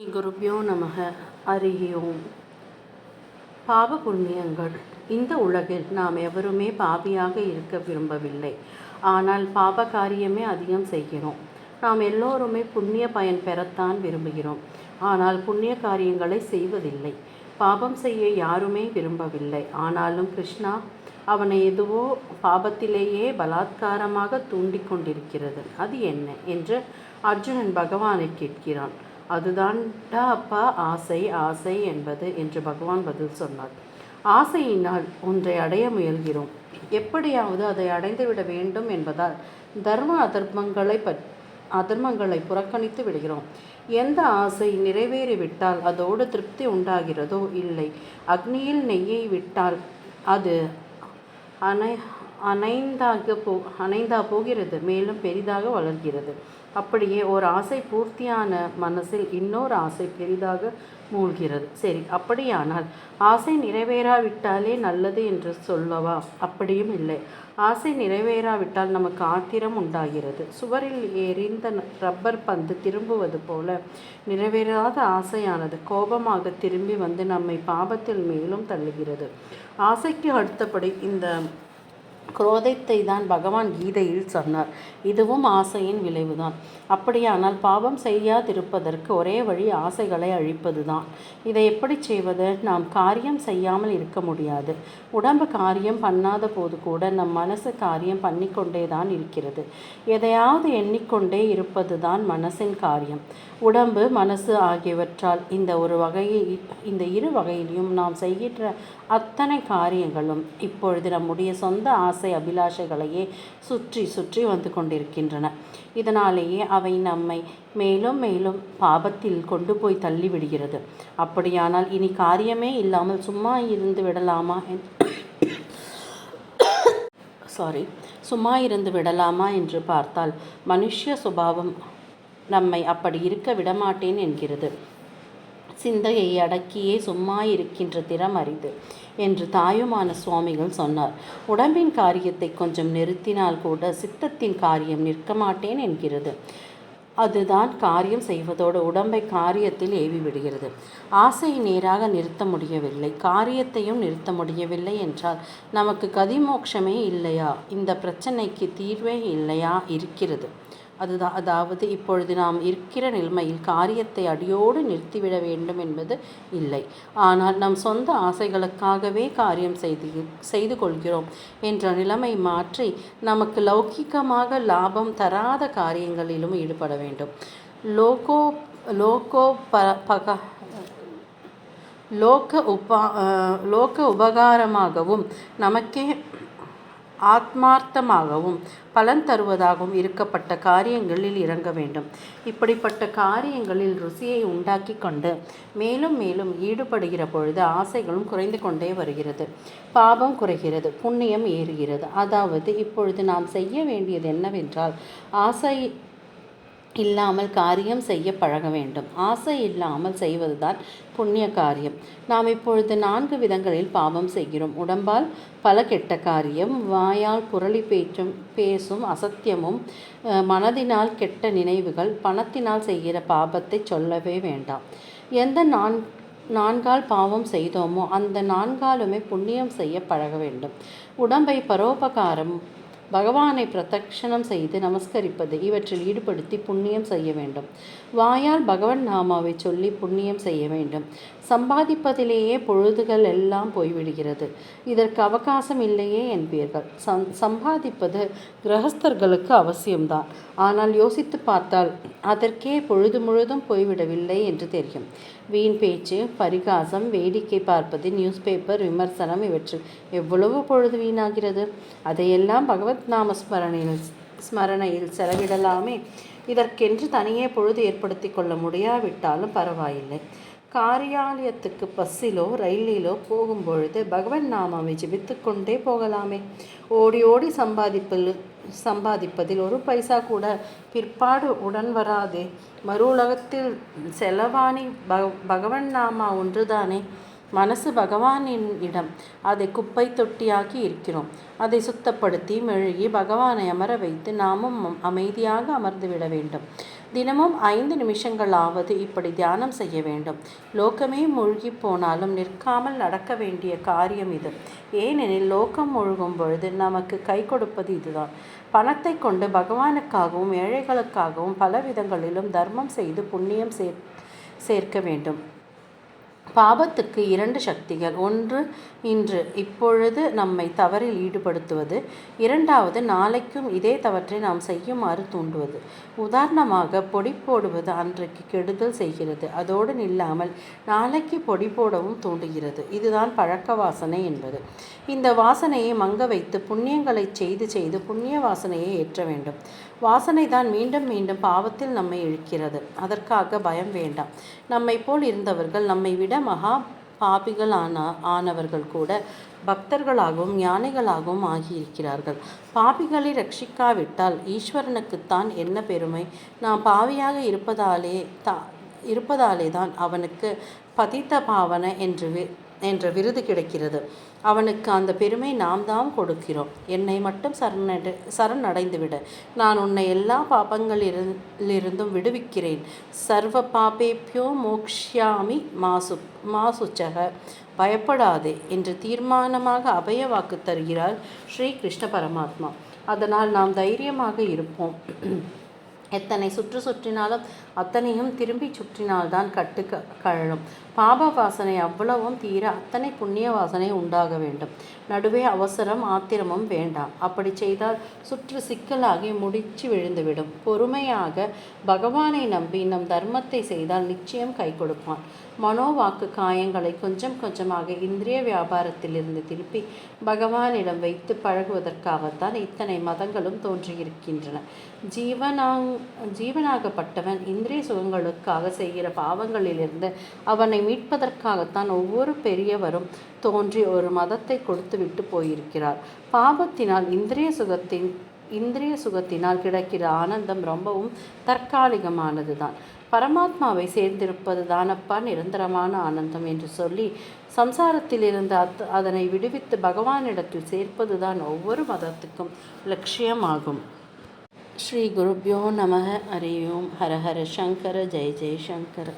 குருப்யோ நமக. ஹரிஹி ஓம். பாப புண்ணியங்கள். இந்த உலகில் நாம் எவருமே பாபியாக இருக்க விரும்பவில்லை. ஆனால் பாப காரியமே அதிகம் செய்கிறோம். நாம் எல்லோருமே புண்ணிய பயன் பெறத்தான் விரும்புகிறோம். ஆனால் புண்ணிய காரியங்களை செய்வதில்லை. பாபம் செய்ய யாருமே விரும்பவில்லை. ஆனாலும் கிருஷ்ணா அவனை எதுவோ பாபத்திலேயே பலாத்காரமாக தூண்டி கொண்டிருக்கிறது. அது என்ன என்று அர்ஜுனன் பகவானை கேட்கிறான். அதுதான்டா அப்பா ஆசை ஆசை என்பது என்று பகவான் பதில் சொன்னார். ஆசையினால் ஒன்றை அடைய முயல்கிறோம். எப்படியாவது அதை அடைந்துவிட வேண்டும் என்பதால் தர்ம அதர்மங்களை புறக்கணித்து விடுகிறோம். எந்த ஆசை நிறைவேறிவிட்டால் அதோடு திருப்தி உண்டாகிறதோ இல்லை. அக்னியில் நெய்யை விட்டால் அது அணைந்தா போகிறது, மேலும் பெரிதாக வளர்கிறது. அப்படியே ஒரு ஆசை பூர்த்தியான மனசில் இன்னொரு ஆசை பெரிதாக மூழ்கிறது. சரி, அப்படியானால் ஆசை நிறைவேறாவிட்டாலே நல்லது என்று சொல்லவா? அப்படியும் இல்லை. ஆசை நிறைவேறாவிட்டால் நமக்கு ஆத்திரம் உண்டாகிறது. சுவரில் எரிந்த ரப்பர் பந்து திரும்புவது போல நிறைவேறாத ஆசையானது கோபமாக திரும்பி வந்து நம்மை பாபத்தில் மேலும் தள்ளுகிறது. ஆசைக்கு அடுத்தபடி இந்த குரோதத்தை தான் பகவான் கீதையில் சொன்னார். இதுவும் ஆசையின் விளைவுதான். அப்படியானால் பாவம் செய்யாதிருப்பதற்கு ஒரே வழி ஆசைகளை அழிப்பது தான். இதை எப்படி செய்வது? நாம் காரியம் செய்யாமல் இருக்க முடியாது. உடம்பு காரியம் பண்ணாத போது கூட நம் மனசு காரியம் பண்ணிக்கொண்டே தான் இருக்கிறது. எதையாவது எண்ணிக்கொண்டே இருப்பது தான் மனசின் காரியம். உடம்பு மனசு ஆகியவற்றால் இந்த இரு வகையிலும் நாம் செய்கின்ற அத்தனை காரியங்களும் இப்பொழுது நம்முடைய சொந்த ஆசை அபிலாஷைகளையே சுற்றி சுற்றி வந்து கொண்டிருக்கின்றன. இதனாலேயே அவை நம்மை மேலும் மேலும் பாபத்தில் கொண்டு போய் தள்ளிவிடுகிறது. அப்படியானால் இனி காரியமே இல்லாமல் சும்மா இருந்து விடலாமா என்று பார்த்தால் மனுஷ்ய சுபாவம் நம்மை அப்படி இருக்க விடமாட்டேன் என்கிறது. சிந்தையை அடக்கியே சும்மா இருக்கின்ற திறம் அரிது என்று தாயுமான சுவாமிகள் சொன்னார். உடம்பின் காரியத்தை கொஞ்சம் நிறுத்தினால் கூட சித்தத்தின் காரியம் நிற்க மாட்டேன் என்கிறது. அதுதான் காரியம் செய்வதோடு உடம்பை காரியத்தில் ஏவி விடுகிறது. ஆசையை நேராக நிறுத்த முடியவில்லை, காரியத்தையும் நிறுத்த முடியவில்லை என்றால் நமக்கு கதிமோட்சமே இல்லையா? இந்த பிரச்சனைக்கு தீர்வே இல்லையா? இருக்கிறது. அதாவது இப்பொழுது நாம் இருக்கிற நிலைமையில் காரியத்தை அடியோடு நிறுத்திவிட வேண்டும் என்பது இல்லை. ஆனால் நம் சொந்த ஆசைகளுக்காகவே காரியம் செய்து கொள்கிறோம் என்ற நிலைமை மாற்றி நமக்கு லௌகிகமாக லாபம் தராத காரியங்களிலும் ஈடுபட வேண்டும். லோக உபகாரமாகவும் நமக்கே ஆத்மார்த்தமாகவும் பலன் தருவதாகவும் இருக்கப்பட்ட காரியங்களில் இறங்க வேண்டும். இப்படிப்பட்ட காரியங்களில் ருசியை உண்டாக்கி கொண்டு மேலும் மேலும் ஈடுபடுகிற பொழுது ஆசைகளும் குறைந்து கொண்டே வருகிறது. பாபம் குறைகிறது, புண்ணியம் ஏறுகிறது. அதாவது இப்பொழுது நாம் செய்ய வேண்டியது என்னவென்றால் ஆசை இல்லாமல் காரியம் செய்ய பழக வேண்டும். ஆசை இல்லாமல் செய்வதுதான் புண்ணிய காரியம். நாம் இப்பொழுது 4 விதங்களில் பாவம் செய்கிறோம். உடம்பால் பல கெட்ட காரியம், வாயால் புரளி பேசும் அசத்தியமும், மனதினால் கெட்ட நினைவுகள், பணத்தினால் செய்கிற பாபத்தை சொல்லவே வேண்டாம். எந்த 4 பாவம் செய்தோமோ அந்த 4 புண்ணியம் செய்ய பழக வேண்டும். உடம்பை பரோபகாரம், பகவானை பிரதட்சணம் செய்து நமஸ்கரிப்பது, இவற்றில் ஈடுபடுத்தி புண்ணியம் செய்ய வேண்டும். வாயால் பகவன் நாமாவை சொல்லி புண்ணியம் செய்ய வேண்டும். சம்பாதிப்பதிலேயே பொழுதுகள் எல்லாம் போய்விடுகிறது. இதற்கு அவகாசம் இல்லையே என்பீர்கள். சம்பாதிப்பது கிரகஸ்தர்களுக்கு அவசியம்தான். ஆனால் யோசித்து பார்த்தால் அதற்கே பொழுது முழுதும் போய்விடவில்லை என்று தெரியும். வீண் பேச்சு, பரிகாசம், வேடிக்கை பார்ப்பது, நியூஸ் பேப்பர் விமர்சனம், இவற்றில் எவ்வளவு பொழுது வீணாகிறது. அதையெல்லாம் பகவத் நாம ஸ்மரணையில் செலவிடலாமே. இதற்கென்று தனியே பொழுது ஏற்படுத்தி கொள்ள முடியாவிட்டாலும் பரவாயில்லை. காரியாலயத்துக்கு பஸ்ஸிலோ ரயிலிலோ போகும்பொழுது பகவன் நாமாவை ஜெபித்து கொண்டே போகலாமே. ஓடி ஓடி சம்பாதிப்பதில் ஒரு பைசா கூட பிற்பாடு உடன் வராதே. மறு உலகத்தில் செலவாணி பகவன் நாமா ஒன்றுதானே. மனசு பகவானின் இடம். அதை குப்பை தொட்டியாக்கி இருக்கிறோம். அதை சுத்தப்படுத்தி மெழுகி பகவானை அமர வைத்து நாமும் அமைதியாக அமர்ந்துவிட வேண்டும். தினமும் 5 நிமிஷங்களாவது இப்படி தியானம் செய்ய வேண்டும். லோகமே மூழ்கி போனாலும் நிற்காமல் நடக்க வேண்டிய காரியம் இது. ஏனெனில் லோகம் மூழ்கும் பொழுது நமக்கு கை கொடுப்பது இதுதான். பணத்தை கொண்டு பகவானுக்காகவும் ஏழைகளுக்காகவும் பல விதங்களிலும் தர்மம் செய்து புண்ணியம் சேர்க்க வேண்டும். பாபத்துக்கு 2 சக்திகள். ஒன்று இன்று இப்பொழுது நம்மை தவறில் ஈடுபடுத்துவது. 2வது நாளைக்கும் இதே தவற்றை நாம் செய்யுமாறு தூண்டுவது. உதாரணமாக, பொடி போடுவது அன்றைக்கு கெடுதல் செய்கிறது. அதோடு நில்லாமல் நாளைக்கு பொடி போடவும் தூண்டுகிறது. இதுதான் பழக்க வாசனை என்பது. இந்த வாசனையை மங்க வைத்து புண்ணியங்களை செய்து செய்து புண்ணிய வாசனையை ஏற்ற வேண்டும். வாசனை தான் மீண்டும் மீண்டும் பாவத்தில் நம்மை இழுக்கிறது. அதற்காக பயம் வேண்டாம். நம்மை போல் இருந்தவர்கள், நம்மை விட மகா ஆனவர்கள் கூட பக்தர்களாகவும் ஞானிகளாகவும் ஆகியிருக்கிறார்கள். பாபிகளை ரட்சிக்காவிட்டால் ஈஸ்வரனுக்குத்தான் என்ன பெருமை? நாம் பாவியாக இருப்பதாலே தான் அவனுக்கு பதித்த பாவன என்ற விருது கிடைக்கிறது. அவனுக்கு அந்த பெருமை நாம் தான் கொடுக்கிறோம். என்னை மட்டும் சரணடைந்துவிட, நான் உன்னை எல்லா பாபங்களிலிருந்தும் விடுவிக்கிறேன். சர்வ பாபேபியோ மோக்ஷ்யாமி மாசுச்சக, பயப்படாதே என்று தீர்மானமாக அபய வாக்கு தருகிறார் ஸ்ரீ கிருஷ்ண பரமாத்மா. அதனால் நாம் தைரியமாக இருப்போம். எத்தனை சுற்றினாலும் அத்தனையும் திரும்பி சுற்றினால்தான் கட்டு கழலும். பாப வாசனை அவ்வளவும் தீர அத்தனை புண்ணிய வாசனை உண்டாக வேண்டும். நடுவே அவசரம் ஆத்திரமும் வேண்டாம். அப்படி செய்தால் சுற்று சிக்கலாகி முடிச்சு விழுந்துவிடும். பொறுமையாக பகவானை நம்பி நம் தர்மத்தை செய்தால் நிச்சயம் கை கொடுப்பான். மனோவாக்கு காயங்களை கொஞ்சம் கொஞ்சமாக இந்திரிய வியாபாரத்திலிருந்து திருப்பி பகவானிடம் வைத்து பழகுவதற்காகத்தான் இத்தனை மதங்களும் தோன்றியிருக்கின்றன. ஜீவனாகப்பட்டவன் இந்திரிய சுகங்களுக்காக செய்கிற பாவங்களிலிருந்து அவனை மீட்பதற்காகத்தான் ஒவ்வொரு பெரியவரும் தோன்றி ஒரு மதத்தை கொடுத்துவிட்டு போயிருக்கிறார். பாவத்தினால் இந்திரிய சுகத்தினால் கிடைக்கிற ஆனந்தம் ரொம்பவும் தற்காலிகமானது தான். பரமாத்மாவை சேர்ந்திருப்பது தானப்பா நிரந்தரமான ஆனந்தம் என்று சொல்லி சம்சாரத்திலிருந்து அதனை விடுவித்து பகவானிடத்தில் சேர்ப்பதுதான் ஒவ்வொரு மதத்துக்கும் லட்சியமாகும். ஸ்ரீ குருப்யோ நமः. ஹரி ஓம். ஹர ஹர சங்கர. ஜெய ஜெய சங்கர.